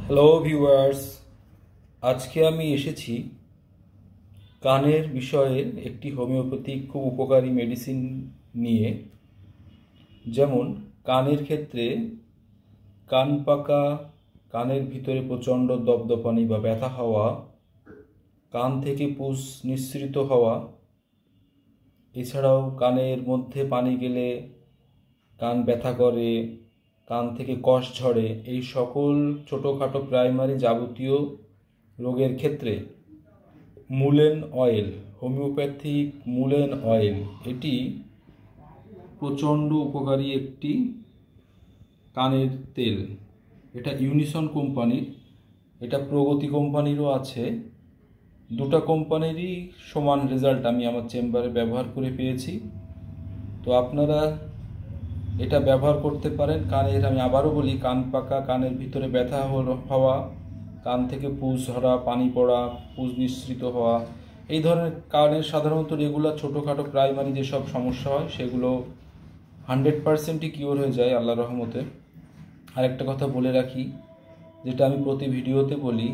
Hello viewers, আজকে আমি এসেছি কানের বিষয়ে একটি হোমিওপ্যাথিক খুব উপকারী মেডিসিন নিয়ে। যেমন কানের ক্ষেত্রে কান পাকা, কানের ভিতরে প্রচণ্ড দপদপানি বা ব্যথা হওয়া, কান থেকে পুষ নিঃসৃত হওয়া, এছাড়াও কানের মধ্যে পানি গেলে কান ব্যথা করে, কান থেকে কষ ঝরে, এই সকল ছোটোখাটো প্রাইমারি যাবতীয় রোগের ক্ষেত্রে মুলেন অয়েল, হোমিওপ্যাথিক মুলেন অয়েল, এটি প্রচণ্ড উপকারী একটি কানের তেল। এটা ইউনিসন কোম্পানির, এটা প্রগতি কোম্পানিরও আছে। দুটো কোম্পানিরই সমান রেজাল্ট আমি আমার চেম্বারে ব্যবহার করে পেয়েছি। তো আপনারা এটা ব্যবহার করতে পারেন। কানের, আমি আবারও বলি, কান পাকা, কানের ভিতরে ব্যথা হওয়া, কান থেকে পুষ ঝরা, পানি পড়া, পুষ নিঃসৃত হওয়া, এই ধরনের কানের সাধারণত রেগুলার ছোটোখাটো প্রাইমারি যেসব সমস্যা হয় সেগুলো 100%ই কিওর হয়ে যায় আল্লাহর রহমতে। আরেকটা কথা বলে রাখি, যেটা আমি প্রতি ভিডিওতে বলি,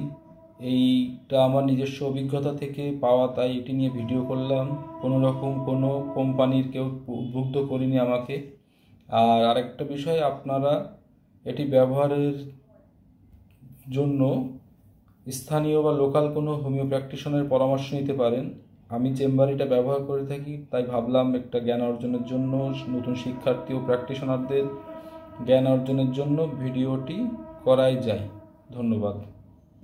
এইটা আমার নিজস্ব অভিজ্ঞতা থেকে পাওয়া, তাই এটি নিয়ে ভিডিও করলাম। কোনো রকম কোনো কোম্পানির কেউ উদ্বুদ্ধ করিনি আমাকে। আর আরেকটা বিষয়, আপনারা এটি ব্যবহারের জন্য স্থানীয় বা লোকাল কোনো হোমিও প্র্যাকটিশনের পরামর্শ নিতে পারেন। আমি চেম্বারে এটা ব্যবহার করে থাকি, তাই ভাবলাম একটা জ্ঞান অর্জনের জন্য, নতুন শিক্ষার্থী ও প্র্যাকটিশনারদের জ্ঞান অর্জনের জন্য ভিডিওটি করাই যায়। ধন্যবাদ।